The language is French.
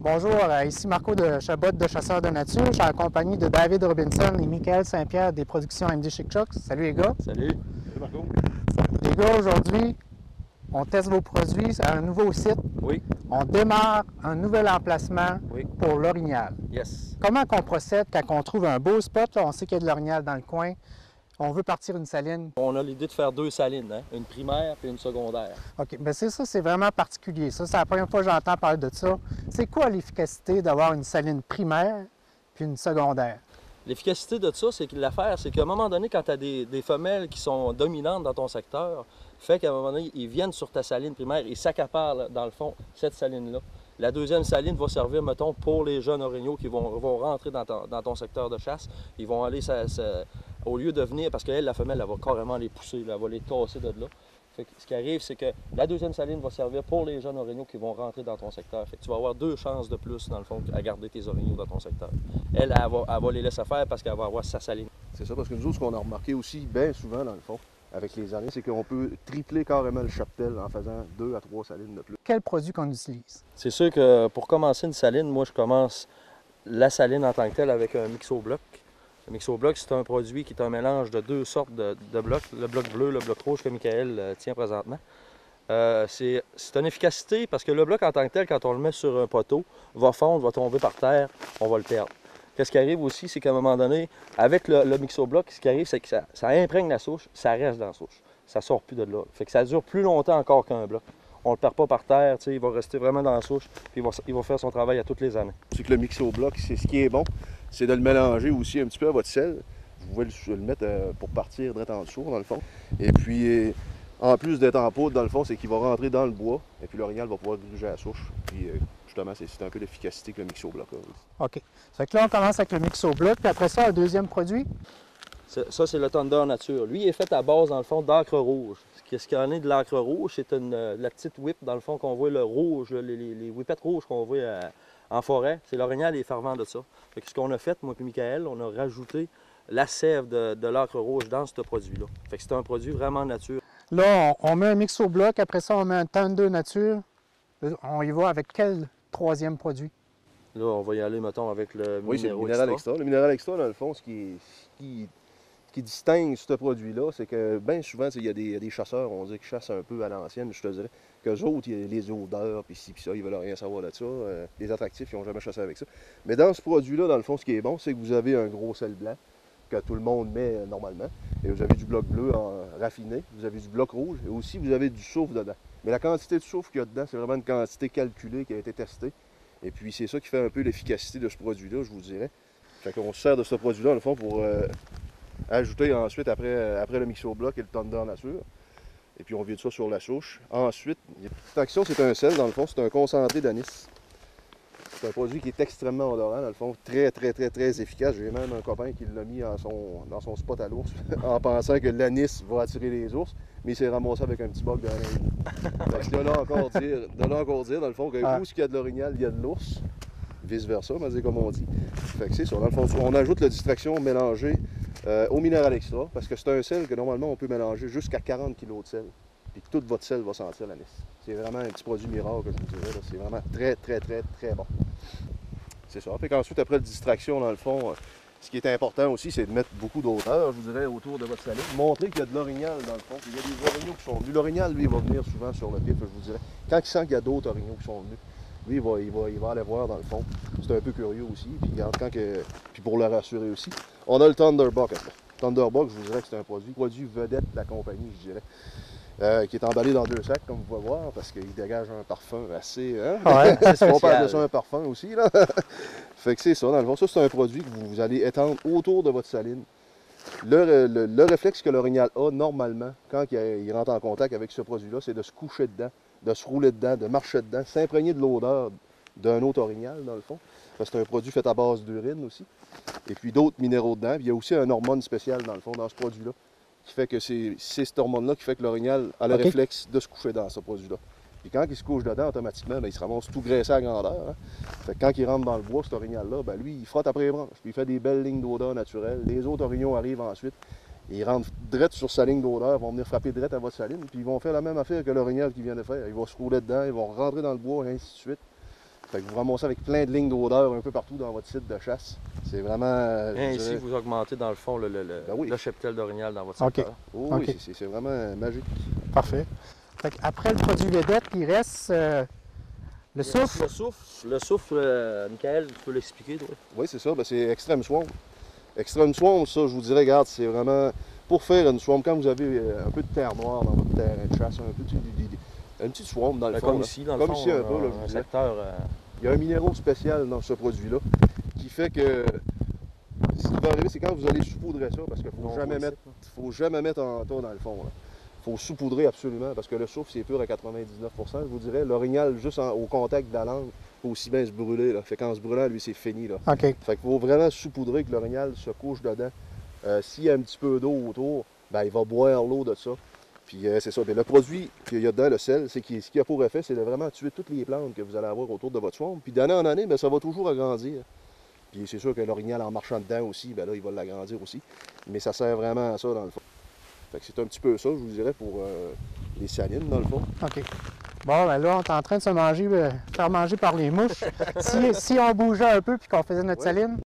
Bonjour, ici Marco de Chabot de Chasseurs de Nature. Je suis en compagnie de David Robinson et Michael Saint-Pierre des productions MD Chic Chocs. Salut les gars. Salut. Salut Marco. Les gars, aujourd'hui, on teste vos produits à un nouveau site. Oui. On démarre un nouvel emplacement Oui. pour l'orignal. Yes. Comment qu'on procède quand on trouve un beau spot? Là, on sait qu'il y a de l'orignal dans le coin. On veut partir une saline. On a l'idée de faire deux salines, hein? Une primaire et une secondaire. OK, bien c'est ça, c'est vraiment particulier. Ça, c'est la première fois que j'entends parler de ça. C'est quoi l'efficacité d'avoir une saline primaire puis une secondaire? L'efficacité de ça, c'est que l'affaire, c'est qu'à un moment donné, quand tu as des femelles qui sont dominantes dans ton secteur, fait qu'à un moment donné, ils viennent sur ta saline primaire et s'accaparent, dans le fond, cette saline-là. La deuxième saline va servir, mettons, pour les jeunes orignaux qui vont rentrer dans ton secteur de chasse. Ils vont aller, au lieu de venir, parce qu'elle, la femelle, elle va carrément les pousser, elle va les tasser de là. Fait que ce qui arrive, c'est que la deuxième saline va servir pour les jeunes orignaux qui vont rentrer dans ton secteur. Fait que tu vas avoir deux chances de plus, dans le fond, à garder tes orignaux dans ton secteur. Elle va les laisser faire parce qu'elle va avoir sa saline. C'est ça, parce que nous autres, ce qu'on a remarqué aussi bien souvent, dans le fond, avec les années, c'est qu'on peut tripler carrément le cheptel en faisant 2 à 3 salines de plus. Quel produit qu'on utilise? C'est sûr que pour commencer une saline, moi, je commence la saline en tant que telle avec un mixo-bloc. Le mixo-bloc, c'est un produit qui est un mélange de deux sortes de blocs, le bloc bleu, le bloc rouge que Michael tient présentement. C'est une efficacité parce que le bloc en tant que tel, quand on le met sur un poteau, va fondre, va tomber par terre, on va le perdre. Qu'est-ce qui arrive aussi, c'est qu'à un moment donné, avec le mixo-bloc, ce qui arrive, c'est que ça imprègne la souche, ça reste dans la souche. Ça ne sort plus de là. Fait que ça dure plus longtemps encore qu'un bloc. On ne le perd pas par terre, il va rester vraiment dans la souche, puis il va faire son travail à toutes les années. C'est que le mixo-bloc, c'est ce qui est bon, c'est de le mélanger aussi un petit peu à votre sel. Vous pouvez le mettre pour partir direct en dessous, dans le fond. Et puis, en plus d'être en poudre, dans le fond, c'est qu'il va rentrer dans le bois, et puis l'orignal va pouvoir gruger à la souche. Puis, justement, c'est un peu l'efficacité que le mixo-bloc a. OK. Ça fait que là, on commence avec le mixo-bloc, puis après ça, un deuxième produit? Ça, c'est le Thunder Nature. Lui, il est fait à base, dans le fond, d'encre rouge. Ce qu'il y en est de l'encre rouge, c'est la petite whip, dans le fond, qu'on voit le rouge, les whippettes rouges qu'on voit en forêt. C'est l'orignal et les fervents de ça. Fait que ce qu'on a fait, moi et Michael, on a rajouté la sève de l'encre rouge dans ce produit-là. Fait que c'est un produit vraiment nature. Là, on met un mixo-bloc, après ça, on met un Thunder Nature. On y va avec quel troisième produit? Là, on va y aller, mettons, avec le Oui, c'est le Minéraux minéral extra. extra. Le minéral extra, dans le fond, ce qui distingue ce produit-là, c'est que bien souvent, il y a des chasseurs, on dit qu'ils chassent un peu à l'ancienne, je te dirais, qu'eux autres, il y a les odeurs, puis ci, puis ça, ils veulent rien savoir de ça. Les attractifs, ils n'ont jamais chassé avec ça. Mais dans ce produit-là, dans le fond, ce qui est bon, c'est que vous avez un gros sel blanc que tout le monde met normalement. Et vous avez du bloc bleu raffiné, vous avez du bloc rouge, et aussi vous avez du soufre dedans. Mais la quantité de soufre qu'il y a dedans, c'est vraiment une quantité calculée qui a été testée. Et puis c'est ça qui fait un peu l'efficacité de ce produit-là, je vous dirais. Fait qu'on se sert de ce produit-là, dans le fond, pour ajouter ensuite, après le mixo-bloc et le Thunder Nature. Et puis on vide ça sur la souche. Ensuite, cette action, c'est un sel, dans le fond, c'est un concentré d'anis. C'est un produit qui est extrêmement odorant, dans le fond, très, très, très, très efficace. J'ai même un copain qui l'a mis dans son spot à l'ours, en pensant que l'anis va attirer les ours, mais il s'est ramassé avec un petit bol de rien. De là encore dire, dans le fond, que où est-ce qu'il y a de l'orignal, il y a de l'ours. Vice-versa, mais comme on dit. Fait que c'est ça, dans le fond, on ajoute la distraction mélangée au minéral extra, parce que c'est un sel que normalement on peut mélanger jusqu'à 40 kg de sel, puis que tout votre sel va sentir l'anis. C'est vraiment un petit produit miracle que je vous dirais, c'est vraiment très, très, très, très bon. C'est ça. Fait qu'ensuite, après la distraction, dans le fond, ce qui est important aussi, c'est de mettre beaucoup d'auteur, je vous dirais, autour de votre saline. Montrer qu'il y a de l'orignal, dans le fond, qu'il y a des orignaux qui sont venus. L'orignal, lui, il va venir souvent sur le pif, je vous dirais. Quand il sent qu'il y a d'autres orignaux qui sont venus, lui, il va aller voir, dans le fond. C'est un peu curieux aussi. Puis pour le rassurer aussi, on a le Thunderbuck après. Thunderbuck, je vous dirais que c'est un produit vedette de la compagnie, je dirais. Qui est emballé dans 2 sacs, comme vous pouvez voir, parce qu'il dégage un parfum assez... Hein? Ouais, on parle de ça, un parfum aussi, là. Fait que c'est ça, dans le fond. Ça, c'est un produit que vous allez étendre autour de votre saline. Le réflexe que l'orignal a, normalement, quand il rentre en contact avec ce produit-là, c'est de se coucher dedans, de se rouler dedans, de marcher dedans, s'imprégner de l'odeur d'un autre orignal, dans le fond. C'est un produit fait à base d'urine aussi. Et puis d'autres minéraux dedans. Puis il y a aussi un hormone spécial, dans le fond, dans ce produit-là, qui fait que c'est cette hormone-là qui fait que l'orignal a le réflexe de se coucher dans ce produit-là. Puis quand il se couche dedans, automatiquement, bien, il se ramasse tout graissé à grandeur. Hein. Fait que quand il rentre dans le bois, cet orignal-là, ben, lui, il frotte après les branches. Puis il fait des belles lignes d'odeur naturelles. Les autres orignaux arrivent ensuite. Ils rentrent direct sur sa ligne d'odeur, vont venir frapper direct à votre saline. Puis ils vont faire la même affaire que l'orignal qui vient de faire. Ils vont se rouler dedans, ils vont rentrer dans le bois, et ainsi de suite. Fait que vous ramassez avec plein de lignes d'odeur un peu partout dans votre site de chasse. C'est vraiment. Et ainsi, vous augmentez dans le fond le cheptel d'orignal dans votre secteur. Oh, OK. oui, c'est vraiment magique. Parfait. Fait après le produit vedette, il reste le souffle. Le souffle, Michael, tu peux l'expliquer, toi? Oui, c'est ça. Ben, c'est Extreme Swamp. Extreme Swamp, ça, je vous dirais, regarde, c'est vraiment pour faire une swamp. Quand vous avez un peu de terre noire dans votre terrain de chasse, un peu une petite swamp dans le fond. Comme ici, dans le fond. Comme ici, un peu, là, un secteur. Il y a un minéraux spécial dans ce produit-là qui fait que ce qui va arriver, c'est quand vous allez saupoudrer ça, parce qu'il ne faut jamais mettre en tas dans le fond. Il faut saupoudrer absolument, parce que le souffle, c'est pur à 99 je vous dirais. L'orignal, juste au contact de la langue, peut aussi bien se brûler. Là. Fait qu'en se brûlant, lui, c'est fini. Là. OK. Fait qu'il faut vraiment saupoudrer que l'orignal se couche dedans. S'il y a un petit peu d'eau autour, ben, il va boire l'eau de ça. Puis c'est ça. Bien, le produit qu'il y a dedans, le sel, ce qui a pour effet, c'est de vraiment tuer toutes les plantes que vous allez avoir autour de votre swamp. Puis d'année en année, bien, ça va toujours agrandir. Puis c'est sûr que l'orignal, en marchant dedans aussi, bien là, il va l'agrandir aussi. Mais ça sert vraiment à ça, dans le fond. Fait que c'est un petit peu ça, je vous dirais, pour les salines, dans le fond. OK. Bon, ben là, on est en train de se faire manger par les mouches. Si on bougeait un peu puis qu'on faisait notre saline,